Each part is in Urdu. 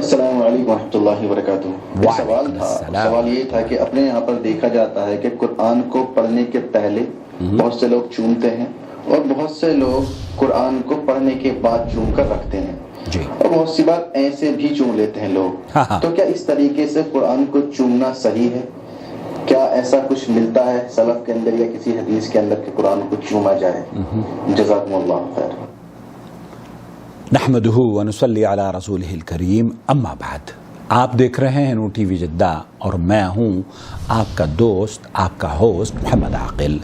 السلام علیکم ورحمۃ اللہ وبرکاتہ۔ سوال یہ تھا کہ اپنے یہاں پر دیکھا جاتا ہے کہ قرآن کو پڑھنے کے پہلے بہت سے لوگ چومتے ہیں اور بہت سے لوگ قرآن کو پڑھنے کے بعد چوم کر رکھتے ہیں اور بہت سی بار ایسے بھی چوم لیتے ہیں لوگ۔ تو کیا اس طریقے سے قرآن کو چومنا صحیح ہے؟ کیا ایسا کچھ ملتا ہے سلف کے اندر یا کسی حدیث کے اندر کہ قرآن کو چوما جائے؟ جزاکم اللہ خیر۔ نحمدہ ونصلی علی رسولہ الکریم، اما بعد۔ آپ دیکھ رہے ہیں نور ٹی وی جدہ اور میں ہوں آپ کا دوست، آپ کا ہوسٹ محمد عاقل۔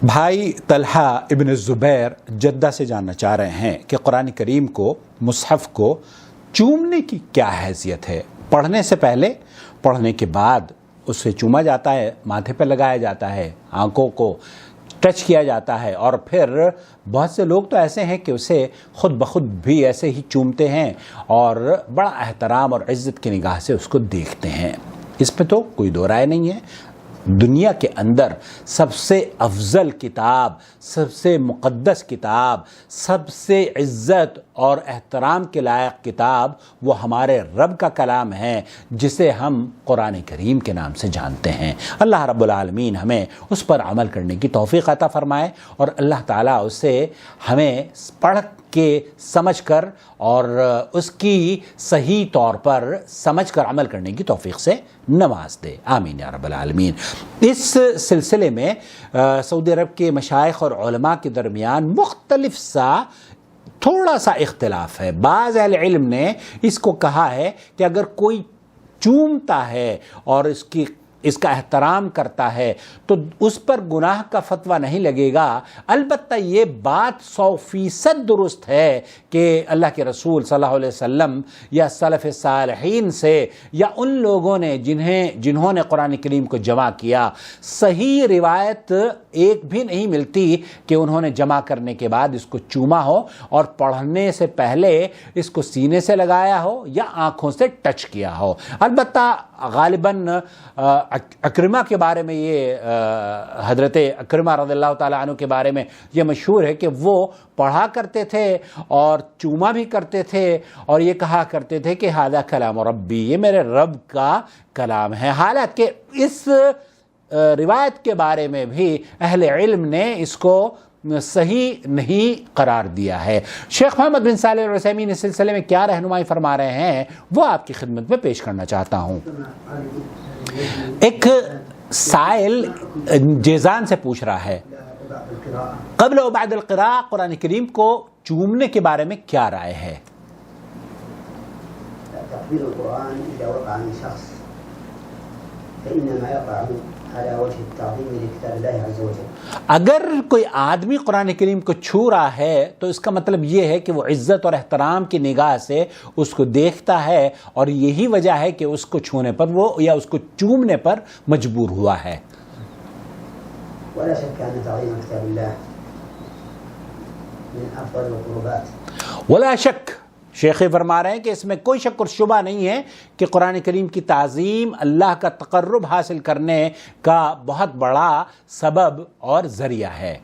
بھائی طلحہ ابن الزبیر جدہ سے جاننا چاہ رہے ہیں کہ قرآن کریم کو، مصحف کو چومنے کی کیا حیثیت ہے؟ پڑھنے سے پہلے، پڑھنے کے بعد اسے چوما جاتا ہے، ماتھے پہ لگایا جاتا ہے، آنکھوں کو ٹچ کیا جاتا ہے، اور پھر بہت سے لوگ تو ایسے ہیں کہ اسے خود بخود بھی ایسے ہی چومتے ہیں اور بڑا احترام اور عزت کی نگاہ سے اس کو دیکھتے ہیں۔ اس پہ تو کوئی دو رائے نہیں ہے۔ دنیا کے اندر سب سے افضل کتاب، سب سے مقدس کتاب، سب سے عزت اور احترام کے لائق کتاب وہ ہمارے رب کا کلام ہے، جسے ہم قرآن کریم کے نام سے جانتے ہیں۔ اللہ رب العالمین ہمیں اس پر عمل کرنے کی توفیق عطا فرمائے اور اللہ تعالیٰ اسے ہمیں پڑھ کے سمجھ کر اور اس کی صحیح طور پر سمجھ کر عمل کرنے کی توفیق سے نواز دے، آمین یا رب العالمین۔ اس سلسلے میں سعودی عرب کے مشائخ اور علماء کے درمیان مختلف سا تھوڑا سا اختلاف ہے۔ بعض اہل علم نے اس کو کہا ہے کہ اگر کوئی چومتا ہے اور اس کا احترام کرتا ہے تو اس پر گناہ کا فتویٰ نہیں لگے گا۔ البتہ یہ بات 100% درست ہے کہ اللہ کے رسول صلی اللہ علیہ وسلم یا سلف صالحین سے یا ان لوگوں نے جنہوں نے قرآن کریم کو جمع کیا، صحیح روایت ایک بھی نہیں ملتی کہ انہوں نے جمع کرنے کے بعد اس کو چوما ہو اور پڑھنے سے پہلے اس کو سینے سے لگایا ہو یا آنکھوں سے ٹچ کیا ہو۔ البتہ غالباً اکرمہ کے بارے میں یہ حضرت اکرمہ رضی اللہ تعالیٰ عنہ کے بارے میں یہ مشہور ہے کہ وہ پڑھا کرتے تھے اور چوما بھی کرتے تھے اور یہ کہا کرتے تھے کہ ھذا کلام ربی، یہ میرے رب کا کلام ہے۔ حالانکہ اس روایت کے بارے میں بھی اہل علم نے اس کو صحیح نہیں قرار دیا ہے۔ شیخ محمد بن صالح العثیمین اس سلسلے میں کیا رہنمائی فرما رہے ہیں وہ آپ کی خدمت میں پیش کرنا چاہتا ہوں۔ ایک سائل جیزان سے پوچھ رہا ہے، قبل و بعد القراء قرآن کریم کو چومنے کے بارے میں کیا رائے ہے؟ تقبيل القرآن إذا وقع من شخص فإنما يقع على وجه التعظيم لكتاب الله عز وجل۔ اگر کوئی آدمی قرآن کریم کو چھو رہا ہے تو اس کا مطلب یہ ہے کہ وہ عزت اور احترام کی نگاہ سے اس کو دیکھتا ہے اور یہی وجہ ہے کہ اس کو چھونے پر وہ یا اس کو چومنے پر مجبور ہوا ہے۔ ولا شك أن تعظيم كتاب الله من أفضل القربات۔ ولا شک، شیخ فرما رہے ہیں کہ اس میں کوئی شک اور شبہ نہیں ہے کہ قرآن کریم کی تعظیم اللہ کا تقرب حاصل کرنے کا بہت بڑا سبب اور ذریعہ ہے،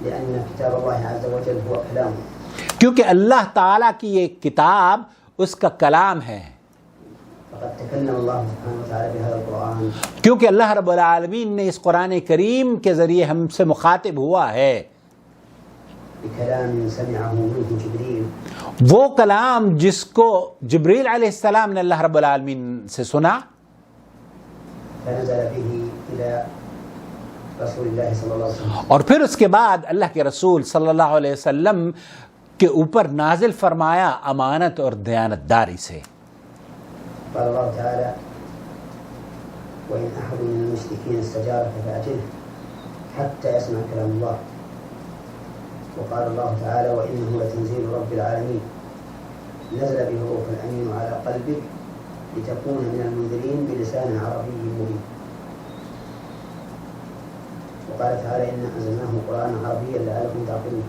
لأن كتاب الله عز وجل هو كلامه، کیونکہ اللہ تعالیٰ کی یہ کتاب اس کا کلام ہے، فقد تكلم الله سبحانه وتعالى بهذا القرآن، کیونکہ اللہ رب العالمین نے اس قرآن کریم کے ذریعے ہم سے مخاطب ہوا ہے، بكلام سمعه منه جبريل، وہ کلام جس کو جبریل علیہ السلام نے اللہ رب العالمین سے سنا، فنزل به إلى رسول الله صلى الله عليه وسلم، اور پھر اس کے بعد اللہ کے رسول صلی اللہ علیہ وسلم کے اوپر نازل فرمایا امانت اور دیانتداری سے۔ قال الله تعالى وإن أحد من المشركين استجارك فأجره حتى يسمع كلام الله، وقال الله تعالى وإنه لتنزيل رب العالمين نزل به الروح الأمين على قلبك لتكون من المنذرين بلسان عربي مبين، وقال تعالى إنا أنزلناه قرآنا عربيا لعلكم تعقلون۔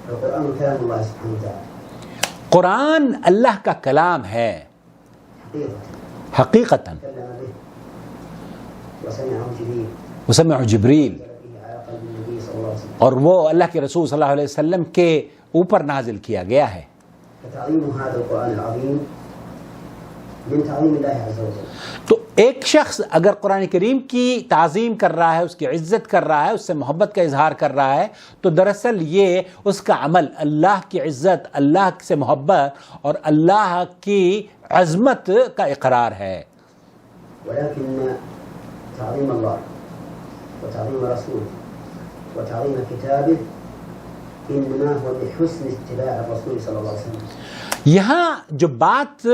القرآن كلام الله سبحانه وتعالى، قرآن اللہ کا کلام ہے حقیقتاً، تكلم به وسمعه جبريل وسمعه جبریل، به على قلب النبي صلى الله عليه وسلم، اور وہ اللہ کے رسول صلی اللہ علیہ وسلم کے اوپر نازل کیا گیا ہے۔ فتعظيم هذا القرآن العظيم من تعظيم الله عز وجل. تو ایک شخص اگر قرآن کریم کی تعظیم کر رہا ہے، اس کی عزت کر رہا ہے، اس سے محبت کا اظہار کر رہا ہے، تو دراصل یہ اس کا عمل اللہ کی عزت، اللہ سے محبت اور اللہ کی عظمت کا اقرار ہے. ولكن تعظيم الله وتعظيم رسوله وتعظيم كتابه إنما هو بحسن اتباع الرسول صلى الله عليه وسلم. یہاں جو بات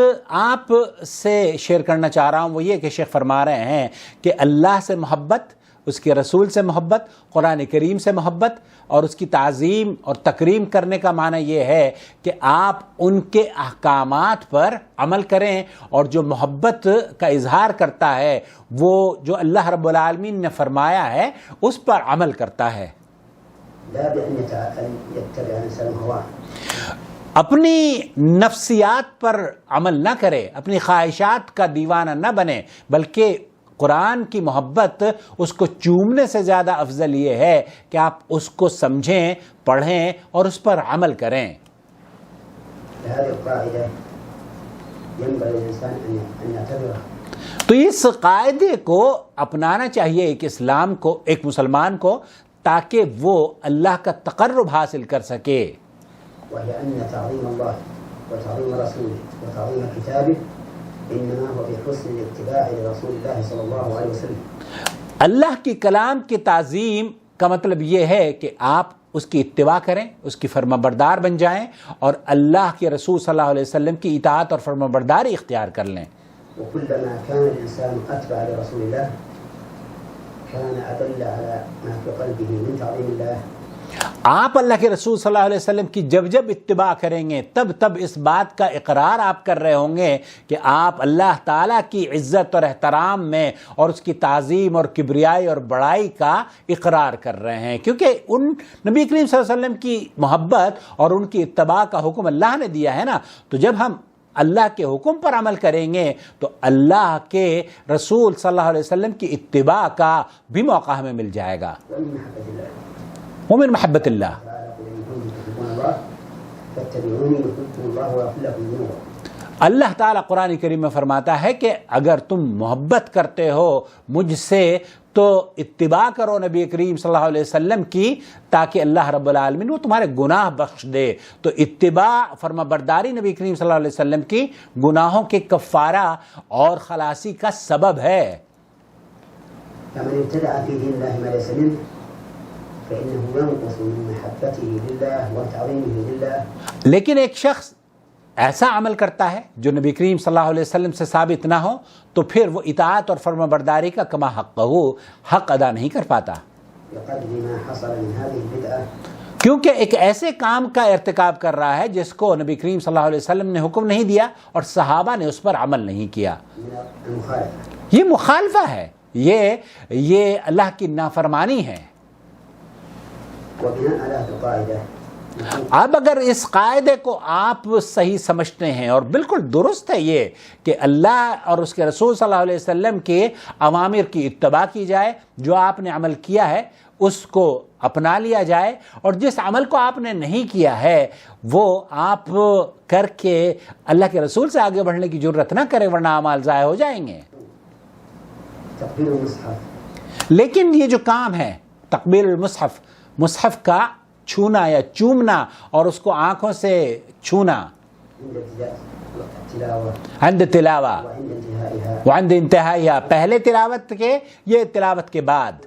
آپ سے شیئر کرنا چاہ رہا ہوں وہ یہ کہ شیخ فرما رہے ہیں کہ اللہ سے محبت، اس کے رسول سے محبت، قرآن کریم سے محبت اور اس کی تعظیم اور تکریم کرنے کا معنی یہ ہے کہ آپ ان کے احکامات پر عمل کریں، اور جو محبت کا اظہار کرتا ہے وہ جو اللہ رب العالمین نے فرمایا ہے اس پر عمل کرتا ہے. لا بأن يتبع الإنسان هواه. اپنی نفسیات پر عمل نہ کرے، اپنی خواہشات کا دیوانہ نہ بنے، بلکہ قرآن کی محبت اس کو چومنے سے زیادہ افضل یہ ہے کہ آپ اس کو سمجھیں، پڑھیں اور اس پر عمل کریں. هذه القاعدة ينبغي للإنسان أن يعتبرها. تو اس قاعدے کو اپنانا چاہیے ایک اسلام کو، ایک مسلمان کو، تاکہ وہ اللہ کا تقرب حاصل کر سکے. وهي أن تعظيم الله وتعظيم رسوله وتعظيم كتابه إنما هو بحسن الاتباع لرسول الله صلى الله عليه وسلم. اللہ کی کلام کی تعظیم کا مطلب یہ ہے کہ آپ اس کی اتباع کریں، اس کی فرما بردار بن جائیں اور اللہ کے رسول صلی اللہ علیہ وسلم کی اطاعت اور فرما برداری اختیار کر لیں. وكلما كان الإنسان أتبع لرسول الله كان أدل على ما في قلبه من تعظيم الله. آپ اللہ کے رسول صلی اللہ علیہ وسلم کی جب اتباع کریں گے تب اس بات کا اقرار آپ کر رہے ہوں گے کہ آپ اللہ تعالیٰ کی عزت اور احترام میں اور اس کی تعظیم اور کبریائی اور بڑائی کا اقرار کر رہے ہیں، کیونکہ ان نبی کریم صلی اللہ علیہ وسلم کی محبت اور ان کی اتباع کا حکم اللہ نے دیا ہے نا. تو جب ہم اللہ کے حکم پر عمل کریں گے تو اللہ کے رسول صلی اللہ علیہ وسلم کی اتباع کا بھی موقع ہمیں مل جائے گا. ومن محبت اللہ. اللہ تعالیٰ قرآن کریم میں فرماتا ہے کہ اگر تم محبت کرتے ہو مجھ سے تو اتباع کرو نبی کریم صلی اللہ علیہ وسلم کی، تاکہ اللہ رب العالمین وہ تمہارے گناہ بخش دے. تو اتباع فرما برداری نبی کریم صلی اللہ علیہ وسلم کی گناہوں کے کفارہ اور خلاصی کا سبب ہے. لیکن ایک شخص ایسا عمل کرتا ہے جو نبی کریم صلی اللہ علیہ وسلم سے ثابت نہ ہو تو پھر وہ اطاعت اور فرما برداری کا کما حق ادا نہیں کر پاتا، کیونکہ ایک ایسے کام کا ارتکاب کر رہا ہے جس کو نبی کریم صلی اللہ علیہ وسلم نے حکم نہیں دیا اور صحابہ نے اس پر عمل نہیں کیا. یہ مخالفہ ہے، یہ اللہ کی نافرمانی ہے. اب اگر اس قاعدے کو آپ صحیح سمجھتے ہیں اور بالکل درست ہے یہ کہ اللہ اور اس کے رسول صلی اللہ علیہ وسلم کے اوامر کی اتباع کی جائے، جو آپ نے عمل کیا ہے اس کو اپنا لیا جائے، اور جس عمل کو آپ نے نہیں کیا ہے وہ آپ کر کے اللہ کے رسول سے آگے بڑھنے کی ضرورت نہ کریں، ورنہ اعمال ضائع ہو جائیں گے. لیکن یہ جو کام ہے تقبیل المصحف، مصحف کا چھونا یا چومنا اور اس کو آنکھوں سے چھونا عند تلاوہ وعند انتہائیہ، پہلے تلاوت کے، یہ تلاوت کے بعد،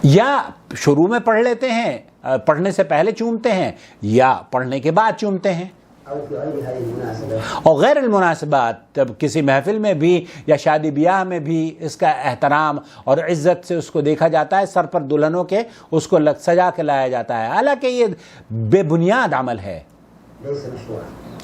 یا شروع میں پڑھ لیتے ہیں، پڑھنے سے پہلے چومتے ہیں یا پڑھنے کے بعد چومتے ہیں. اور غیر المناسبات، جب کسی محفل میں بھی یا شادی بیاہ میں بھی اس کا احترام اور عزت سے اس کو دیکھا جاتا ہے، سر پر دلہنوں کے اس کو سجا کے لایا جاتا ہے، حالانکہ یہ بے بنیاد عمل ہے.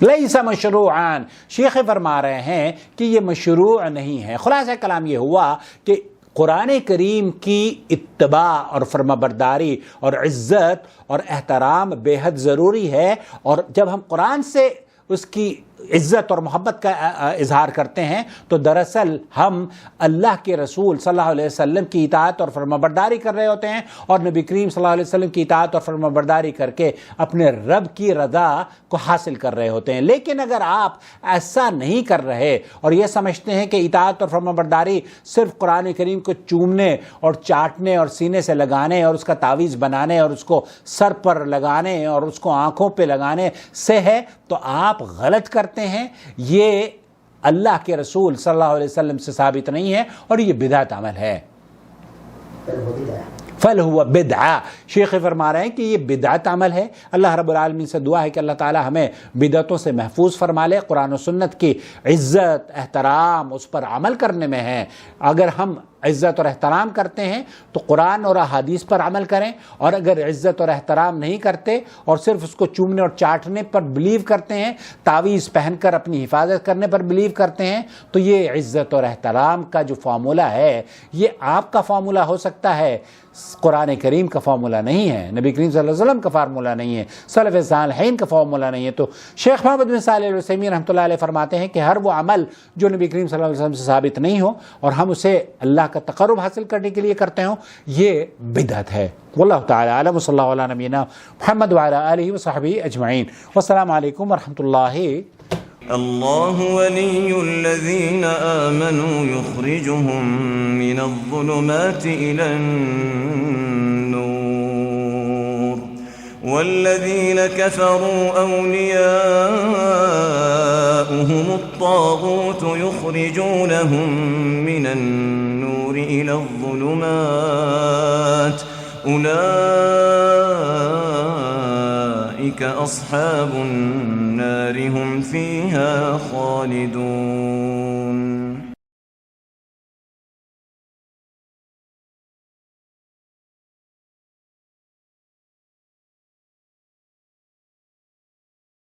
لیس مشروعان، شیخ فرما رہے ہیں کہ یہ مشروع نہیں ہے. خلاصہ کلام یہ ہوا کہ قرآن کریم کی اتباع اور فرما برداری اور عزت اور احترام بے حد ضروری ہے، اور جب ہم قرآن سے اس کی عزت اور محبت کا اظہار کرتے ہیں تو دراصل ہم اللہ کے رسول صلی اللہ علیہ وسلم کی اطاعت اور فرمانبرداری کر رہے ہوتے ہیں، اور نبی کریم صلی اللہ علیہ وسلم کی اطاعت اور فرمانبرداری کر کے اپنے رب کی رضا کو حاصل کر رہے ہوتے ہیں۔ لیکن اگر آپ ایسا نہیں کر رہے اور یہ سمجھتے ہیں کہ اطاعت اور فرمانبرداری صرف قرآن کریم کو چومنے اور چاٹنے اور سینے سے لگانے اور اس کا تعویذ بنانے اور اس کو سر پر لگانے اور اس کو آنکھوں پہ لگانے سے ہے، تو آپ غلط کرتے ہیں۔ یہ اللہ کے رسول صلی اللہ علیہ وسلم سے ثابت نہیں ہے اور یہ بدعت عمل ہے۔ فَلْهُوَ بِدْعَةٌ، شیخ فرما رہے ہیں کہ یہ بدعت عمل ہے۔ اللہ رب العالمین سے دعا ہے کہ اللہ تعالی ہمیں بدعتوں سے محفوظ فرما لے۔ قرآن و سنت کی عزت احترام اس پر عمل کرنے میں ہے۔ اگر ہم عزت اور احترام کرتے ہیں تو قرآن اور احادیث پر عمل کریں، اور اگر عزت اور احترام نہیں کرتے اور صرف اس کو چومنے اور چاٹنے پر بلیو کرتے ہیں، تعویذ پہن کر اپنی حفاظت کرنے پر بلیو کرتے ہیں، تو یہ عزت اور احترام کا جو فارمولہ ہے یہ آپ کا فارمولہ ہو سکتا ہے، قرآن کریم کا فارمولہ نہیں ہے، نبی کریم صلی اللہ علیہ وسلم کا فارمولہ نہیں ہے، سلف صالحین کا فارمولہ نہیں ہے۔ تو شیخ محمد بن صالح العثیمین رحمۃ اللہ علیہ فرماتے ہیں کہ ہر وہ عمل جو نبی کریم صلی اللہ علیہ وسلم سے ثابت نہیں ہو اور ہم اسے اللہ کا تقرب حاصل کرنے کے لیے کرتے ہوں، یہ بدعت ہے۔ واللہ تعالی اعلم، وصلی اللہ علی نبینا محمد وعلی آلہ وصحبہ اجمعین، والسلام علیکم ورحمۃ اللہ۔ اللہ ولی الذین آمنوا یخرجهم من الظلمات إلى النور والذین كفروا أولیاؤهم الطاغوت یخرجونهم من النور إلى الظلمات أولئك أصحاب النار هم فيها خالدون۔